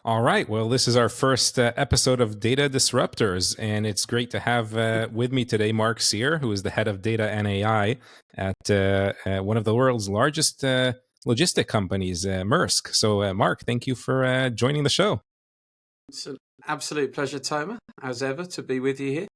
All right. Well, this is our first episode of Data Disruptors, and it's great to have with me today Mark Sear, who is the head of data and AI at one of the world's largest logistic companies, Maersk. So, Mark, thank you for joining the show. It's an absolute pleasure, Toma, as ever, to be with you here.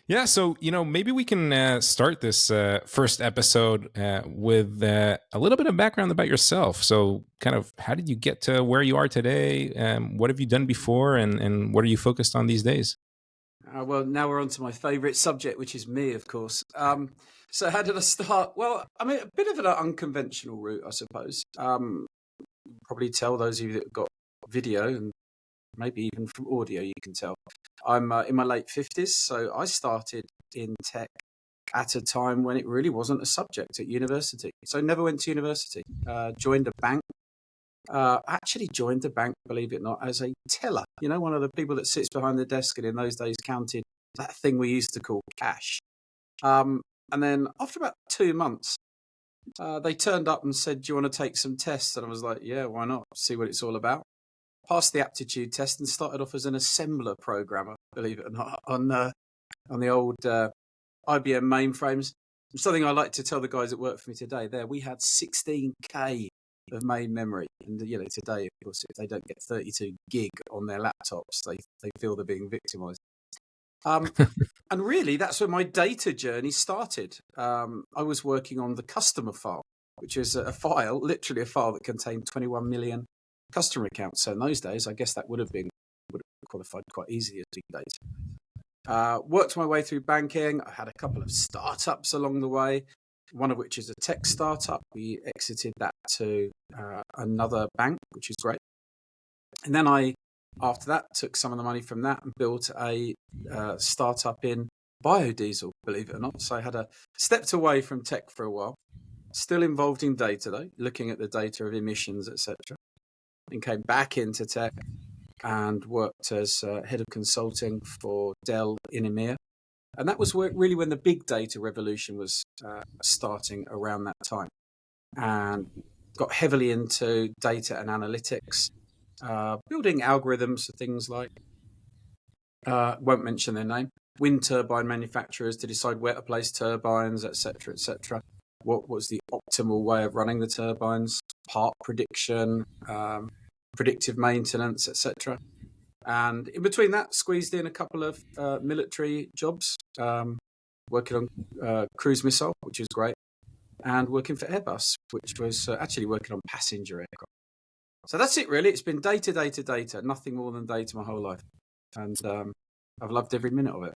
Yeah, so maybe we can start this first episode with a little bit of background about yourself. So, kind of, how did you get to where you are today? What have you done before, and what are you focused on these days? Well, now we're on to my favourite subject, which is me, of course. So how did I start? Well, I mean, a bit of an unconventional route, I suppose. Probably tell those of you that have got video and maybe even from audio, you can tell. I'm in my late 50s, so I started in tech at a time when it really wasn't a subject at university. So never went to university. Joined a bank. Actually joined the bank, believe it or not, as a teller. You know, one of the people that sits behind the desk and in those days counted that thing we used to call cash. And then after about 2 months, they turned up and said, "Do you want to take some tests?" And I was like, "Yeah, why not? See what it's all about." Passed the aptitude test and started off as an assembler programmer, believe it or not, on the old IBM mainframes. Something I like to tell the guys that work for me today. There, we had 16K of main memory, and today, of course, if they don't get 32 gig on their laptops, they feel they're being victimized. And really, that's where my data journey started. I was working on the customer file, which is a file, literally a file that contained 21 million customer accounts. So in those days, I guess that would have qualified quite easily as big data. Worked my way through banking. I had a couple of startups along the way, one of which is a tech startup. We exited that to another bank, which is great. And then after that, took some of the money from that and built a startup in biodiesel, believe it or not. So I stepped away from tech for a while, still involved in data though, looking at the data of emissions, etc. And came back into tech and worked as head of consulting for Dell in EMEA. And that was really when the big data revolution was starting around that time. And got heavily into data and analytics, building algorithms for things like, won't mention their name, wind turbine manufacturers to decide where to place turbines, etc., etc. What was the optimal way of running the turbines, part prediction, predictive maintenance, etc. And in between that, squeezed in a couple of military jobs, working on cruise missile, which is great, and working for Airbus, which was actually working on passenger aircraft. So that's it, really. It's been data, data, data, nothing more than data my whole life. And I've loved every minute of it.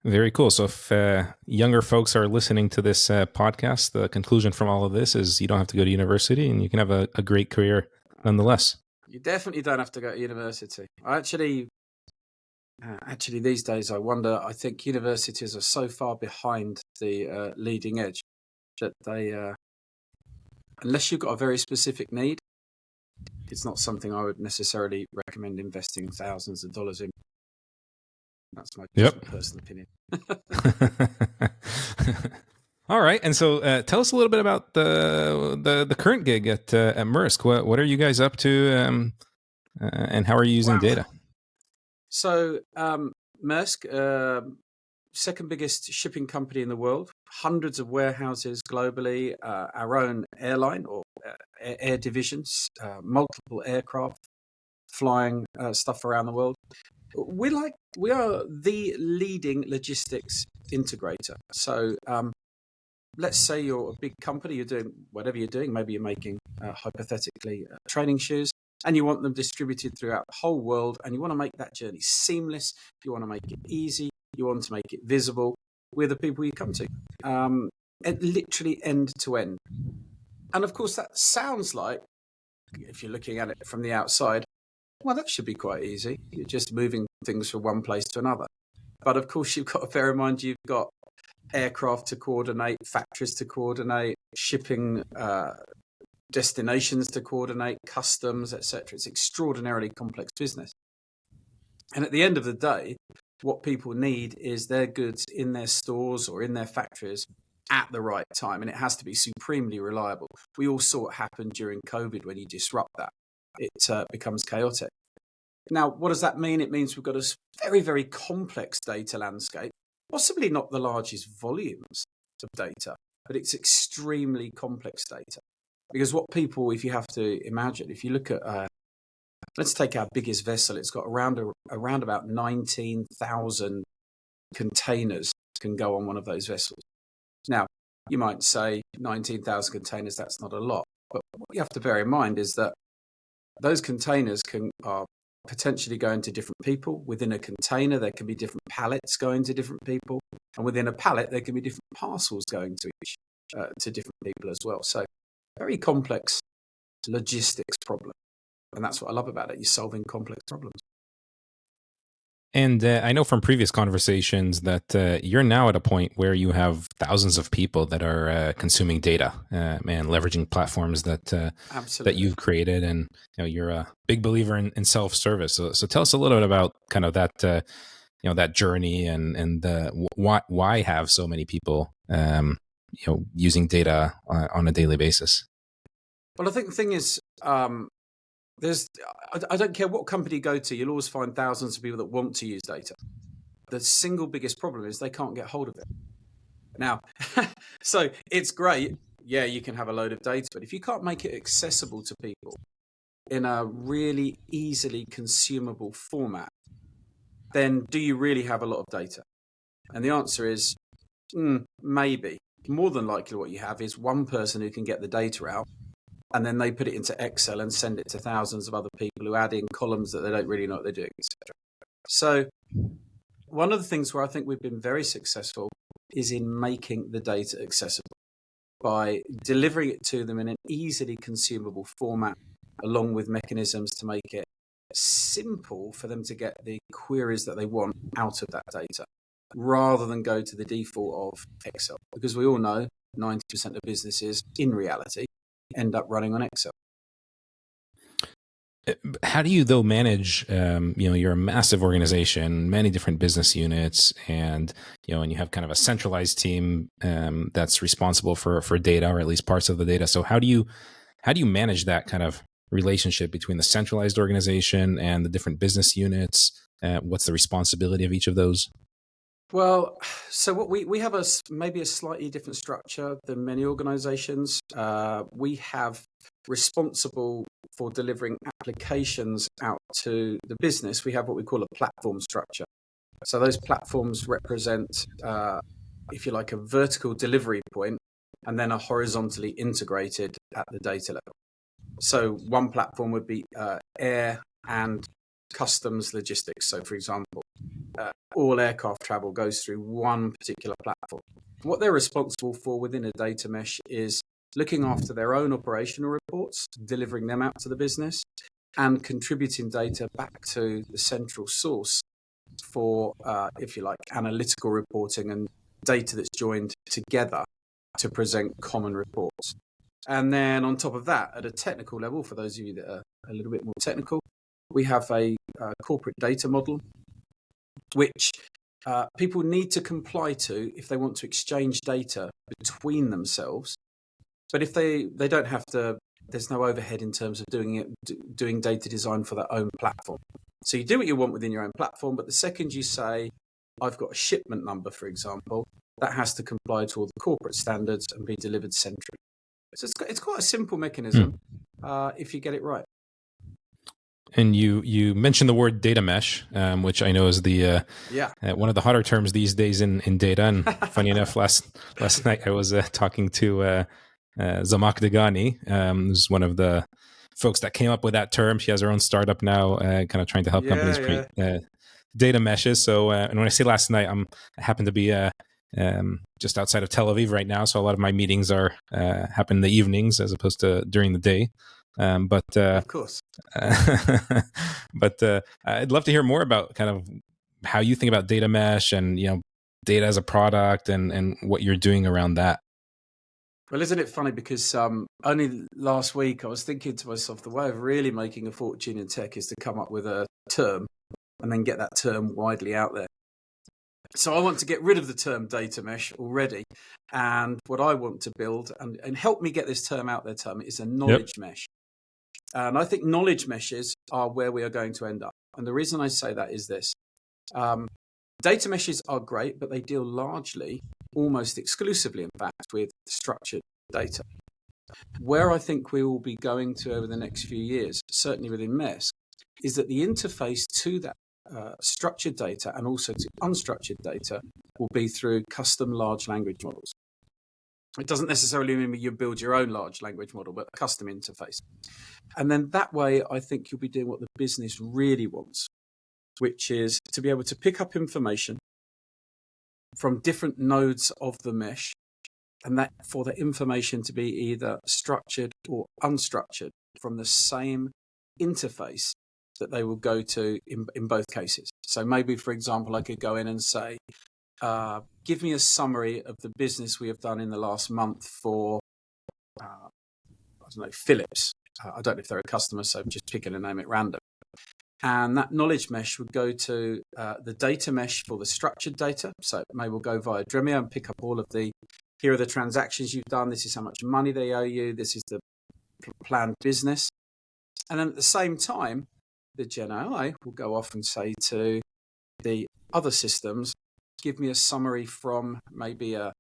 Very cool. So if younger folks are listening to this podcast, the conclusion from all of this is you don't have to go to university and you can have a great career nonetheless. You definitely don't have to go to university. Actually, these days, I wonder, I think universities are so far behind the leading edge that they, unless you've got a very specific need, it's not something I would necessarily recommend investing thousands of dollars in. That's my personal opinion. All right, and so tell us a little bit about the current gig at Maersk. What are you guys up to, and how are you using data? So Maersk, second biggest shipping company in the world, hundreds of warehouses globally, our own airline or air divisions, multiple aircraft flying stuff around the world. We are the leading logistics integrator. So let's say you're a big company, you're doing whatever you're doing. Maybe you're making, hypothetically, training shoes, and you want them distributed throughout the whole world, and you want to make that journey seamless. You want to make it easy. You want to make it visible. We're the people you come to, and literally end to end. And of course, that sounds like, if you're looking at it from the outside, well, that should be quite easy. You're just moving things from one place to another. But of course, you've got to bear in mind you've got aircraft to coordinate, factories to coordinate, shipping destinations to coordinate, customs, etc. It's extraordinarily complex business. And at the end of the day, what people need is their goods in their stores or in their factories at the right time. And it has to be supremely reliable. We all saw what happened during COVID when you disrupt that. it becomes chaotic. Now, what does that mean? It means we've got a very, very complex data landscape, possibly not the largest volumes of data, but it's extremely complex data. Because what people, if you have to imagine, if you look at, let's take our biggest vessel, it's got around about 19,000 containers can go on one of those vessels. Now, you might say 19,000 containers, that's not a lot. But what you have to bear in mind is that those containers are potentially going to different people. Within a container, there can be different pallets going to different people. And within a pallet, there can be different parcels going to different people as well. So very complex logistics problem. And that's what I love about it. You're solving complex problems. And I know from previous conversations that you're now at a point where you have thousands of people that are consuming data and leveraging platforms that you've created, and you're a big believer in self-service. So tell us a little bit about kind of that that journey and why have so many people using data on a daily basis. Well, I think the thing is, I don't care what company you go to, you'll always find thousands of people that want to use data. The single biggest problem is they can't get hold of it. Now, so it's great. Yeah, you can have a load of data, but if you can't make it accessible to people in a really easily consumable format, then do you really have a lot of data? And the answer is maybe. More than likely what you have is one person who can get the data out, and then they put it into Excel and send it to thousands of other people who add in columns that they don't really know what they're doing, etc. So one of the things where I think we've been very successful is in making the data accessible by delivering it to them in an easily consumable format, along with mechanisms to make it simple for them to get the queries that they want out of that data, rather than go to the default of Excel. Because we all know 90% of businesses in reality end up running on Excel. How do you though manage? You're a massive organization, many different business units, and and you have kind of a centralized team that's responsible for data, or at least parts of the data. So how do you manage that kind of relationship between the centralized organization and the different business units? What's the responsibility of each of those? Well, so what we have maybe a slightly different structure than many organizations. We have responsible for delivering applications out to the business. We have what we call a platform structure. So those platforms represent, if you like, a vertical delivery point, and then are horizontally integrated at the data level. So one platform would be air and customs logistics. So for example, all aircraft travel goes through one particular platform. What they're responsible for within a data mesh is looking after their own operational reports, delivering them out to the business, and contributing data back to the central source for, if you like, analytical reporting and data that's joined together to present common reports. And then on top of that, at a technical level, for those of you that are a little bit more technical, we have a corporate data model, which people need to comply to if they want to exchange data between themselves. But if they don't have to, there's no overhead in terms of doing data design for their own platform. So you do what you want within your own platform, but the second you say, I've got a shipment number, for example, that has to comply to all the corporate standards and be delivered centrally. So it's quite a simple mechanism if you get it right. And you mentioned the word data mesh, which I know is the one of the hotter terms these days in data. And funny enough, last night I was talking to Zamak Degani, who's one of the folks that came up with that term. She has her own startup now, kind of trying to help companies create data meshes. So, and when I say last night, I happen to be just outside of Tel Aviv right now, so a lot of my meetings are happen in the evenings as opposed to during the day. But of course. But I'd love to hear more about kind of how you think about data mesh and data as a product and what you're doing around that. Well, isn't it funny, because only last week I was thinking to myself, the way of really making a fortune in tech is to come up with a term and then get that term widely out there. So I want to get rid of the term data mesh already, and what I want to build and help me get this term out there, Tom, is a knowledge mesh. And I think knowledge meshes are where we are going to end up. And the reason I say that is this. Data meshes are great, but they deal largely, almost exclusively, in fact, with structured data. Where I think we will be going to over the next few years, certainly within Maersk, is that the interface to that structured data and also to unstructured data will be through custom large language models. It doesn't necessarily mean you build your own large language model, but a custom interface. And then that way, I think you'll be doing what the business really wants, which is to be able to pick up information from different nodes of the mesh, and that for the information to be either structured or unstructured from the same interface that they will go to in both cases. So maybe, for example, I could go in and say, give me a summary of the business we have done in the last month for, I don't know, Philips. I don't know if they're a customer, so I'm just picking a name at random. And that knowledge mesh would go to the data mesh for the structured data. So maybe we'll go via Dremio and pick up all of here are the transactions you've done. This is how much money they owe you. This is the planned business. And then at the same time, the genai will go off and say to the other systems, give me a summary from maybe a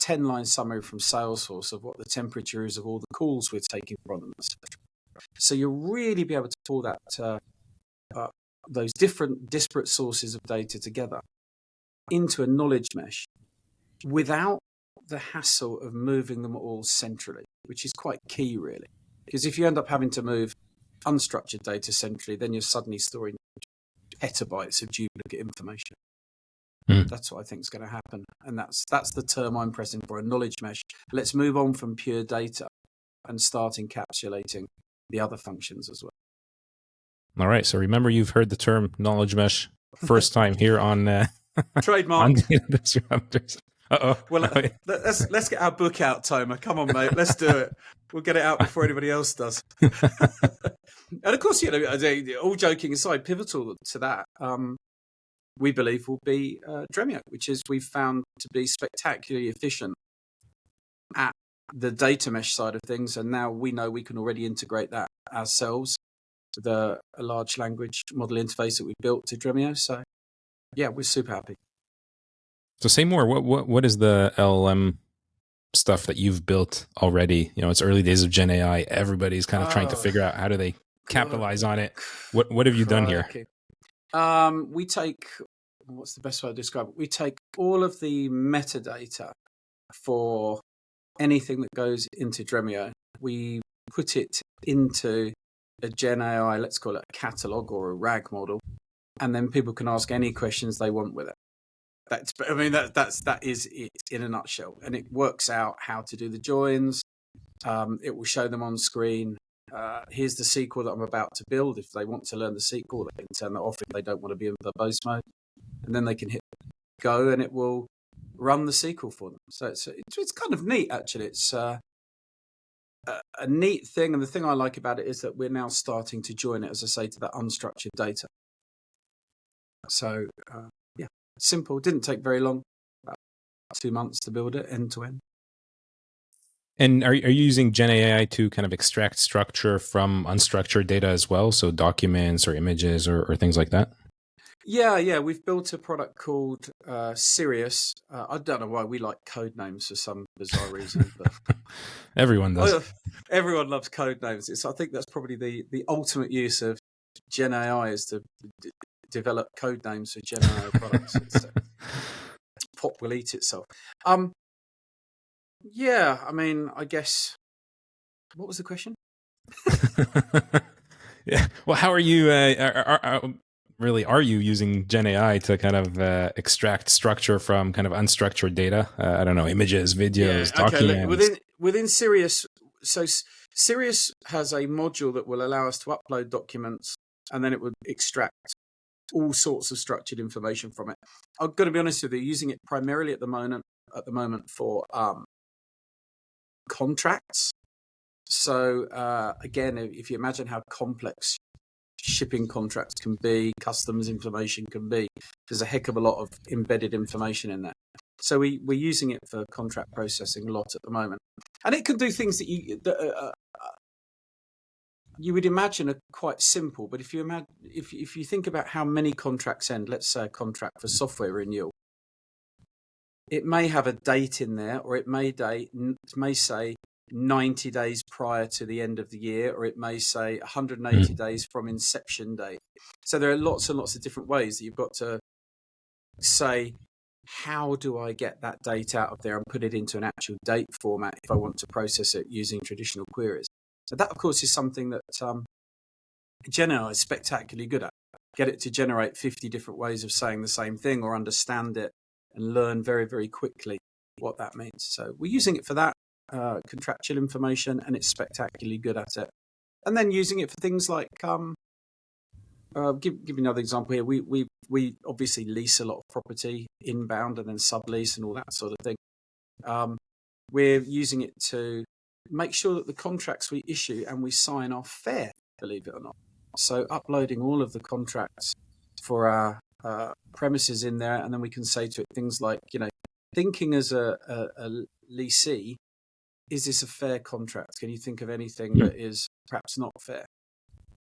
10-line summary from Salesforce of what the temperature is of all the calls we're taking from them, etc. So you'll really be able to pull that those different disparate sources of data together into a knowledge mesh without the hassle of moving them all centrally, which is quite key, really. Because if you end up having to move unstructured data centrally, then you're suddenly storing petabytes of duplicate information. That's what I think is going to happen. And that's the term I'm pressing for, a knowledge mesh. Let's move on from pure data and start encapsulating the other functions as well. All right. So remember, you've heard the term knowledge mesh first time here on trademark on Data Disruptors. Uh-oh. Well, let's get our book out, Tomer. Come on, mate. Let's do it. We'll get it out before anybody else does. And of course, all joking aside, pivotal to that, we believe will be Dremio, which is we've found to be spectacularly efficient at the data mesh side of things. And now we know we can already integrate that ourselves with a large language model interface that we built to Dremio. So yeah, we're super happy. So say more. What is the LLM stuff that you've built already? It's early days of GenAI. Everybody's kind of trying to figure out how do they capitalize on it. What have you done here? We take, what's the best way to describe it? We take all of the metadata for anything that goes into Dremio. We put it into a GenAI, let's call it a catalog or a RAG model, and then people can ask any questions they want with it. That is it in a nutshell, and it works out how to do the joins. It will show them on screen. Here's the SQL that I'm about to build. If they want to learn the SQL, they can turn that off if they don't want to be in verbose mode, and then they can hit go, and it will run the SQL for them. So it's kind of neat, actually. It's a neat thing, and the thing I like about it is that we're now starting to join it, as I say, to that unstructured data. So yeah, simple. Didn't take very long, about 2 months to build it end to end. And are you using GenAI to kind of extract structure from unstructured data as well? So documents or images or things like that? Yeah. We've built a product called Sirius. I don't know why we like code names for some bizarre reason, but everyone does. Everyone loves code names. I think that's probably the ultimate use of GenAI is to develop code names for GenAI products. Pop will eat itself. Yeah, I guess. What was the question? Yeah. Well, how are you? Are you using GenAI to kind of extract structure from kind of unstructured data? I don't know, images, videos, documents. Look, within Sirius, so Sirius has a module that will allow us to upload documents, and then it would extract all sorts of structured information from it. I'm going to be honest with you, using it primarily at the moment for contracts. So again, if you imagine how complex shipping contracts can be, customs information can be, there's a heck of a lot of embedded information in there. So we're using it for contract processing a lot at the moment, and it can do things that you would imagine are quite simple, but if you think about how many contracts end, let's say a contract for software renewal, it may have a date in there, or it may say 90 days prior to the end of the year, or it may say 180 days from inception date. So there are lots and lots of different ways that you've got to say, how do I get that date out of there and put it into an actual date format if I want to process it using traditional queries? So that, of course, is something that genai is spectacularly good at. Get it to generate 50 different ways of saying the same thing, or understand it and learn very, very quickly what that means. So we're using it for that contractual information, and it's spectacularly good at it. And then using it for things like, give you another example here. We obviously lease a lot of property inbound and then sublease and all that sort of thing. We're using it to make sure that the contracts we issue and we sign are fair, believe it or not. So uploading all of the contracts for our premises in there, and then we can say to it things like, thinking as a leasee, is this a fair contract? Can you think of anything that is perhaps not fair?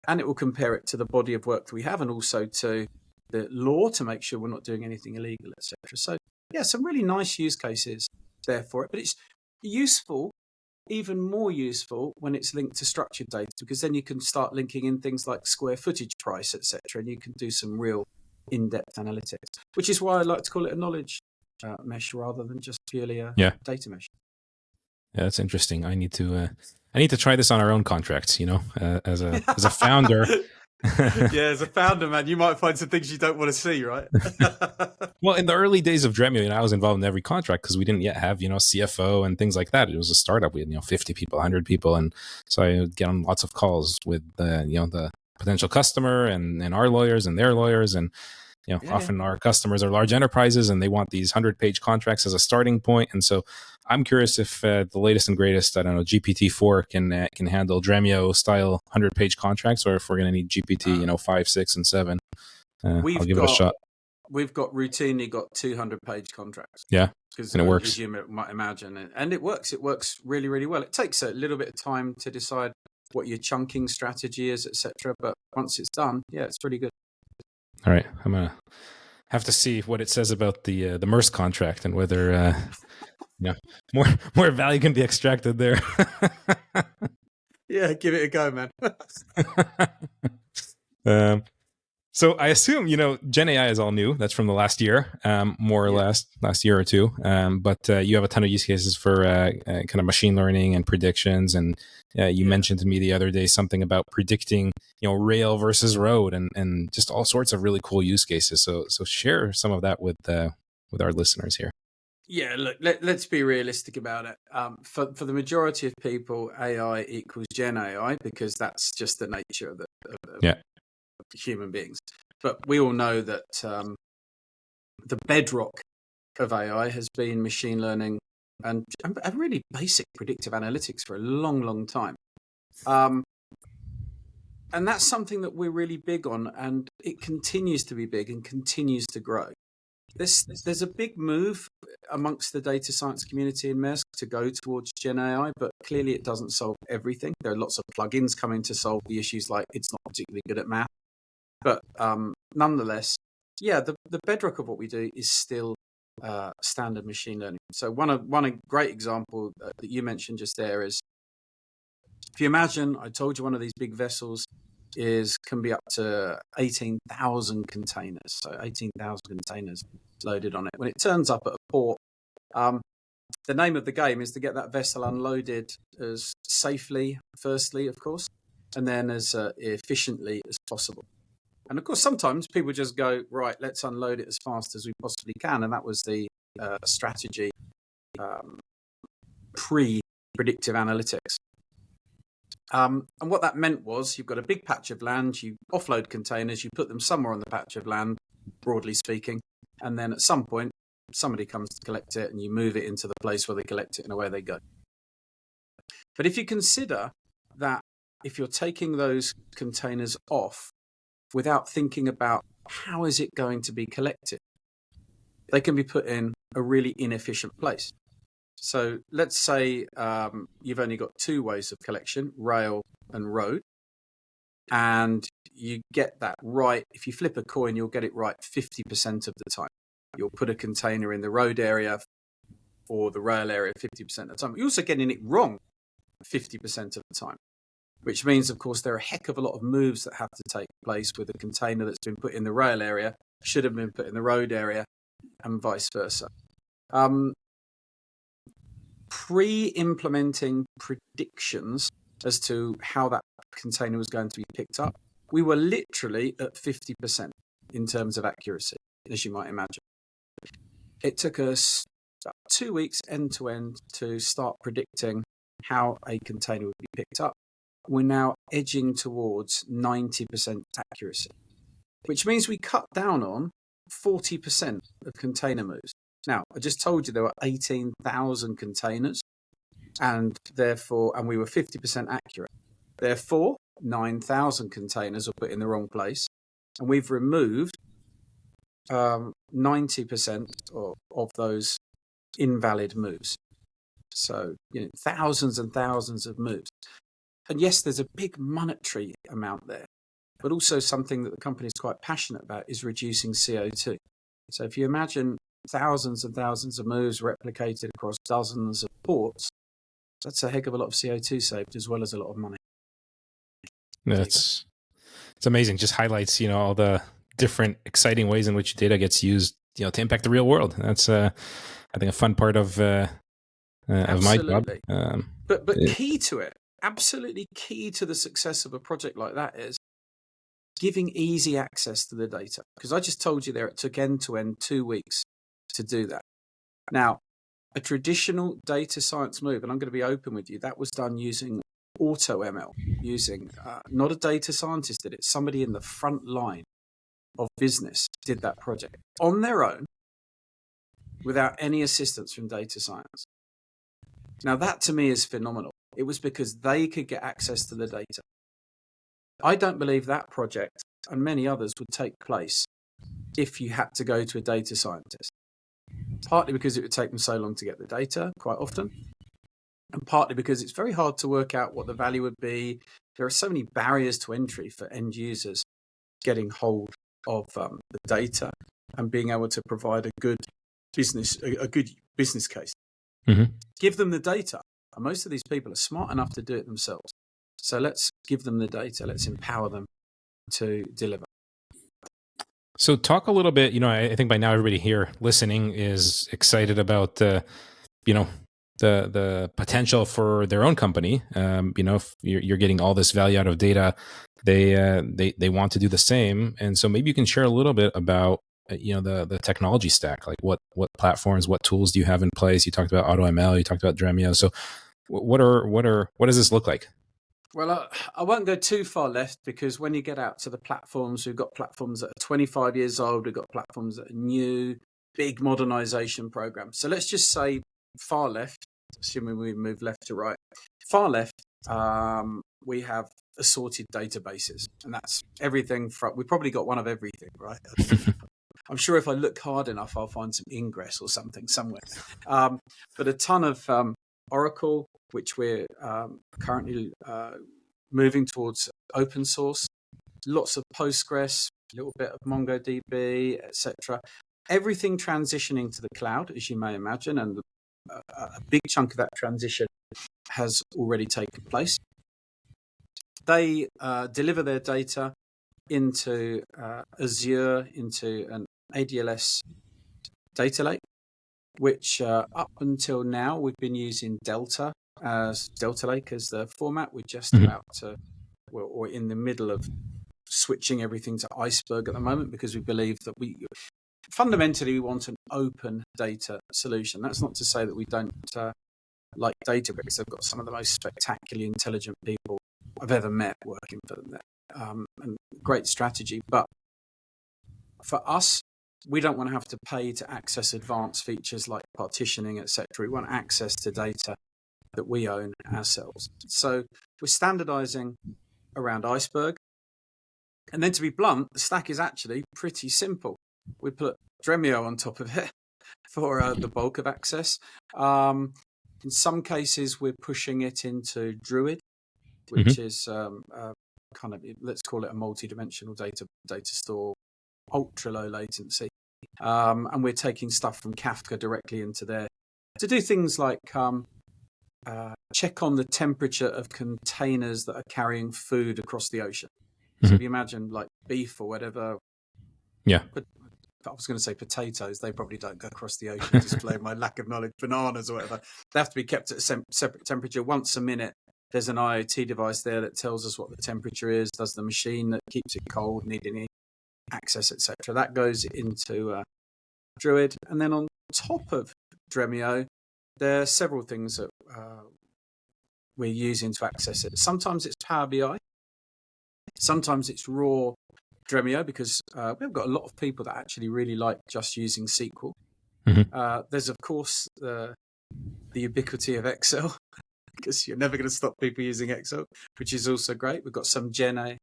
And it will compare it to the body of work that we have, and also to the law, to make sure we're not doing anything illegal, etc. So yeah, some really nice use cases there for it. But it's useful, even more useful, when it's linked to structured data, because then you can start linking in things like square footage price, etc., and you can do some real in-depth analytics, which is why I like to call it a knowledge mesh rather than just purely a data mesh. Yeah, that's interesting. I need to try this on our own contracts. As a founder. Yeah, as a founder, man, you might find some things you don't want to see, right? Well, in the early days of Dremio, I was involved in every contract because we didn't yet have, CFO and things like that. It was a startup. We had, 50 people, 100 people. And so I would get on lots of calls with, the potential customer and our lawyers and their lawyers. And, often our customers are large enterprises and they want these 100-page contracts as a starting point. And so I'm curious if the latest and greatest, I don't know, GPT-4 can handle Dremio style 100-page contracts, or if we're going to need GPT, 5, 6, and 7. I'll give it a shot. We've routinely got 200-page contracts. Yeah, and it works. As you might imagine, and it works. It works really, really well. It takes a little bit of time to decide what your chunking strategy is, etc. But once it's done, yeah, it's pretty good. All right, I'm gonna have to see what it says about the Maersk contract and whether more value can be extracted there. Yeah, give it a go, man. So I assume, GenAI is all new. That's from the last year, more or less, last year or two. But you have a ton of use cases for kind of machine learning and predictions. And you mentioned to me the other day something about predicting, rail versus road, and just all sorts of really cool use cases. So share some of that with our listeners here. Yeah, look, let's be realistic about it. For the majority of people, AI equals Gen AI, because that's just the nature of human beings. But we all know that the bedrock of AI has been machine learning and really basic predictive analytics for a long, long time. And that's something that we're really big on, and it continues to be big and continues to grow. There's a big move amongst the data science community in Maersk to go towards Gen AI, but clearly it doesn't solve everything. There are lots of plugins coming to solve the issues, like it's not particularly good at math. But nonetheless, the bedrock of what we do is still standard machine learning. So one great example that you mentioned just there is, if you imagine, I told you one of these big vessels can be up to 18,000 containers. So 18,000 containers loaded on it. When it turns up at a port, the name of the game is to get that vessel unloaded as safely, firstly, of course, and then as efficiently as possible. And of course, sometimes people just go, right, let's unload it as fast as we possibly can. And that was the strategy pre-predictive analytics. And what that meant was, you've got a big patch of land, you offload containers, you put them somewhere on the patch of land, broadly speaking, and then at some point, somebody comes to collect it and you move it into the place where they collect it and away they go. But if you consider that, if you're taking those containers off without thinking about how is it going to be collected, they can be put in a really inefficient place. So let's say you've only got two ways of collection, rail and road. and you get that right. If you flip a coin, you'll get it right 50% of the time. You'll put a container in the road area or the rail area 50% of the time. You're also getting it wrong 50% of the time, which means, of course, there are a heck of a lot of moves that have to take place with a container that's been put in the rail area, should have been put in the road area, and vice versa. Pre-implementing predictions as to how that container was going to be picked up, we were literally at 50% in terms of accuracy, as you might imagine. It took us about 2 weeks end to end to start predicting how a container would be picked up. We're now edging towards 90% accuracy, which means we cut down on 40% of container moves. Now, I just told you there were 18,000 containers, and we were 50% accurate. Therefore, 9,000 containers were put in the wrong place, and we've removed 90% of those invalid moves. So, thousands and thousands of moves. And yes, there's a big monetary amount there, but also something that the company is quite passionate about is reducing CO2. So if you imagine thousands and thousands of moves replicated across dozens of ports, that's a heck of a lot of CO2 saved, as well as a lot of money. It's amazing. Just highlights, all the different exciting ways in which data gets used, to impact the real world. That's, I think, a fun part of my job. But key to it, absolutely key to the success of a project like that is giving easy access to the data. Because I just told you there, it took end to end 2 weeks to do that. Now, a traditional data science move, and I'm going to be open with you, that was done using AutoML, using not a data scientist did it, somebody in the front line of business did that project on their own without any assistance from data science. Now, that to me is phenomenal. It was because they could get access to the data. I don't believe that project and many others would take place if you had to go to a data scientist. Partly because it would take them so long to get the data, quite often, and partly because it's very hard to work out what the value would be. There are so many barriers to entry for end users getting hold of the data and being able to provide a good business case. Mm-hmm. Give them the data. And most of these people are smart enough to do it themselves. So let's give them the data. Let's empower them to deliver. So talk a little bit, I think by now everybody here listening is excited about, the potential for their own company. If you're getting all this value out of data, they want to do the same. And so maybe you can share a little bit about, the technology stack, like what platforms, what tools do you have in place? You talked about AutoML, you talked about Dremio. So what does this look like? Well, I won't go too far left, because when you get out to the platforms, we've got platforms that are 25 years old. We've got platforms that are new, big modernization programs. So let's just say far left, assuming we move left to right. Far left, we have assorted databases, and that's everything from, we've probably got one of everything, right? I'm sure if I look hard enough, I'll find some Ingress or something somewhere. But a ton of Oracle, which we're currently moving towards open source. Lots of Postgres, a little bit of MongoDB, etc. Everything transitioning to the cloud, as you may imagine, and a big chunk of that transition has already taken place. They deliver their data into Azure, into an ADLS data lake, which up until now we've been using Delta Lake as the format. We're just about to, or in the middle of switching everything to Iceberg at the moment, because we believe that we want an open data solution. That's not to say that we don't like Databricks. They've got some of the most spectacularly intelligent people I've ever met working for them there, and great strategy. But for us, we don't want to have to pay to access advanced features like partitioning, etc. We want access to data that we own ourselves. So we're standardizing around Iceberg. And then, to be blunt, the stack is actually pretty simple. We put Dremio on top of it for the bulk of access. In some cases, we're pushing it into Druid, which is kind of, let's call it a multi-dimensional data store, ultra low latency. And we're taking stuff from Kafka directly into there to do things like check on the temperature of containers that are carrying food across the ocean. So if you imagine like beef or whatever, but I was going to say potatoes, they probably don't go across the ocean, displaying my lack of knowledge. Bananas or whatever, they have to be kept at a separate temperature. Once a minute, there's an IoT device there that tells us what the temperature is, does the machine that keeps it cold, need any access, etc. That goes into Druid. And then on top of Dremio, there are several things that we're using to access it. Sometimes it's Power BI. Sometimes it's raw Dremio, because we've got a lot of people that actually really like just using SQL. There's, of course, the ubiquity of Excel, because you're never going to stop people using Excel, which is also great. We've got some genai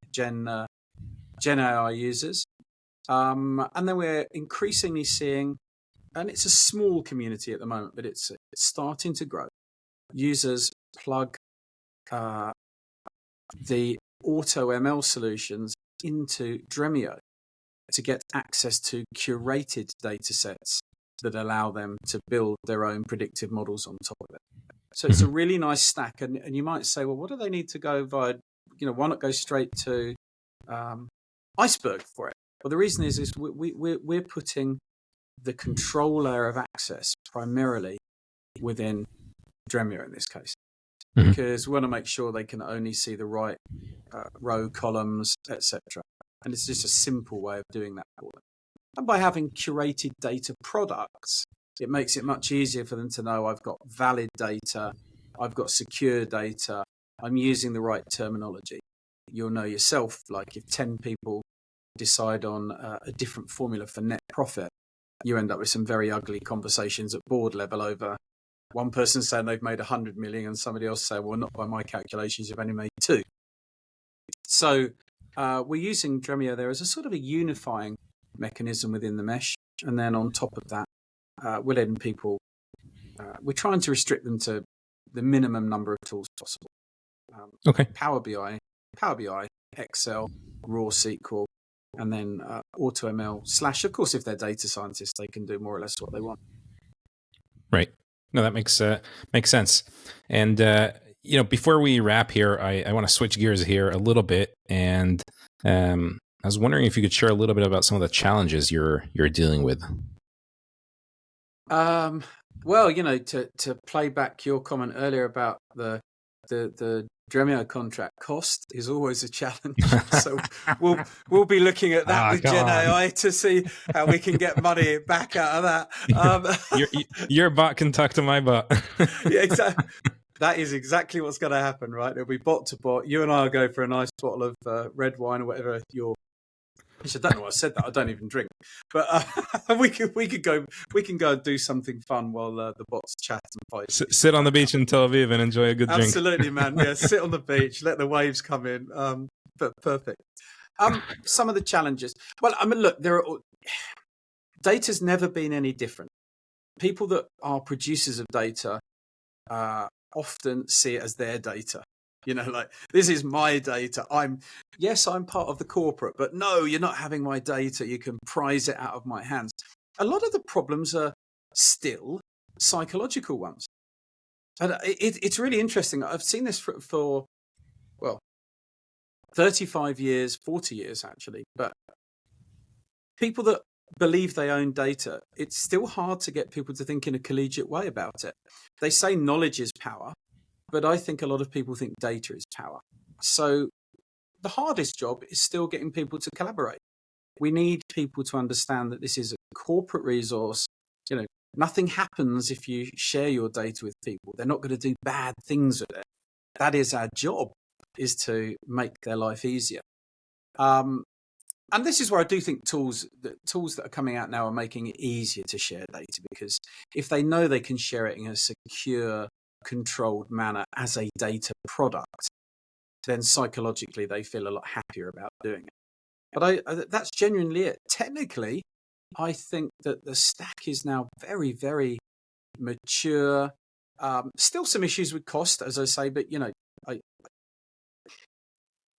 users. And then we're increasingly seeing, and it's a small community at the moment, but it's starting to grow. Users plug the AutoML solutions into Dremio to get access to curated data sets that allow them to build their own predictive models on top of it. So it's a really nice stack. And you might say, well, what do they need to go via, why not go straight to Iceberg for it? Well, the reason is we're putting the control layer of access primarily within Dremio in this case, because we want to make sure they can only see the right row, columns, etc. And it's just a simple way of doing that for them. And by having curated data products, it makes it much easier for them to know I've got valid data, I've got secure data, I'm using the right terminology. You'll know yourself, like if 10 people decide on a different formula for net profit, you end up with some very ugly conversations at board level over one person saying they've made 100 million and somebody else saying, well, not by my calculations, you've only made 2. So we're using Dremio there as a sort of a unifying mechanism within the mesh. And then on top of that, we're letting people, we're trying to restrict them to the minimum number of tools possible. Power BI, Excel, raw SQL, and then AutoML / of course, if they're data scientists, they can do more or less what they want. Right. No, that makes sense. And before we wrap here, I want to switch gears here a little bit, and I was wondering if you could share a little bit about some of the challenges you're dealing with. Well, to play back your comment earlier about the Dremio contract, cost is always a challenge. So we'll be looking at that with GenAI to see how we can get money back out of that. Your bot can talk to my bot. Yeah, exactly. That is exactly what's going to happen, right? It'll be bot to bot. You and I will go for a nice bottle of red wine or whatever your. I don't know why I said that. I don't even drink, but we can go and do something fun while the bots chat and fight. Sit on the beach in Tel Aviv and enjoy a good drink. Absolutely, man. Yeah, sit on the beach, let the waves come in. But perfect. Some of the challenges. Well, I mean, look, data's never been any different. People that are producers of data often see it as their data. Like, this is my data. I'm part of the corporate, but no, you're not having my data. You can prise it out of my hands. A lot of the problems are still psychological ones. And it's really interesting. I've seen this for 35 years, 40 years, actually. But people that believe they own data, it's still hard to get people to think in a collegiate way about it. They say knowledge is power. But I think a lot of people think data is power. So the hardest job is still getting people to collaborate. We need people to understand that this is a corporate resource. Nothing happens if you share your data with people. They're not going to do bad things with it. That is our job, is to make their life easier. And this is where I do think tools that are coming out now are making it easier to share data, because if they know they can share it in a secure, controlled manner as a data product, then psychologically they feel a lot happier about doing it. But that's genuinely it. Technically, I think that the stack is now very, very mature. Still some issues with cost, as I say, but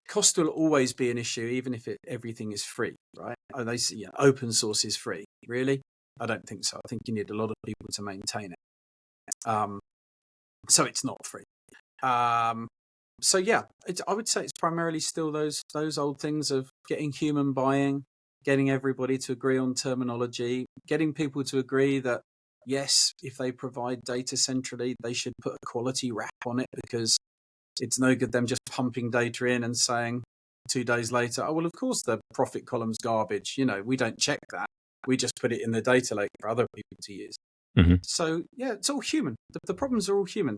cost will always be an issue, even if everything is free, right? Oh, they say open source is free. Really? I don't think so. I think you need a lot of people to maintain it. So it's not free. So yeah, I would say it's primarily still those old things of getting human buying, getting everybody to agree on terminology, getting people to agree that yes, if they provide data centrally, they should put a quality wrap on it, because it's no good them just pumping data in and saying 2 days later, oh, well, of course the profit column's garbage. We don't check that. We just put it in the data lake for other people to use. Mm-hmm. So yeah, it's all human. The problems are all human. I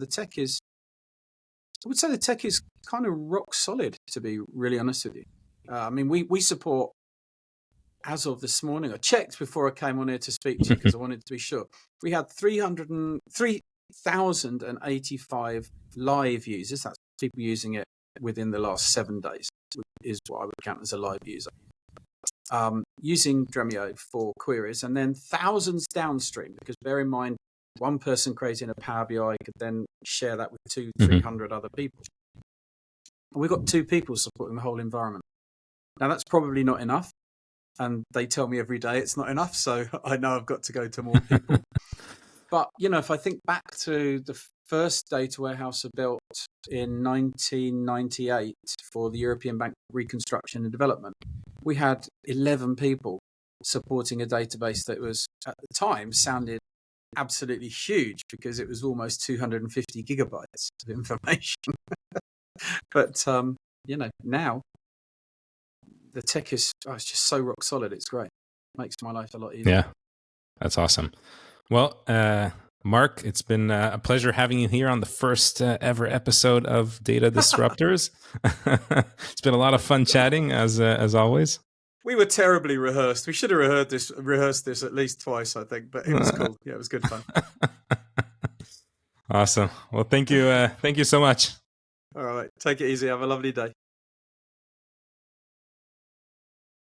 would say the tech is kind of rock solid, to be really honest with you. I mean, we support, as of this morning, I checked before I came on here to speak to you because I wanted to be sure. We had 3,085 live users. That's people using it within the last 7 days, is what I would count as a live user. Using Dremio for queries, and then thousands downstream, because bear in mind, one person creating a Power BI could then share that with 200-300 other people. And we've got 2 people supporting the whole environment. Now, that's probably not enough. And they tell me every day it's not enough. So I know I've got to go to more people. But, if I think back to the first data warehouse I built in 1998 for the European Bank Reconstruction and Development, we had 11 people supporting a database that was, at the time, sounded absolutely huge, because it was almost 250 gigabytes of information. But, now the tech is it's just so rock solid. It's great. Makes my life a lot easier. Yeah, that's awesome. Well, Mark, it's been a pleasure having you here on the first ever episode of Data Disruptors. It's been a lot of fun chatting, as always. We were terribly rehearsed. We should have rehearsed this at least twice, I think, but it was cool. Yeah, it was good fun. Awesome. Well, thank you so much. All right. Take it easy. Have a lovely day.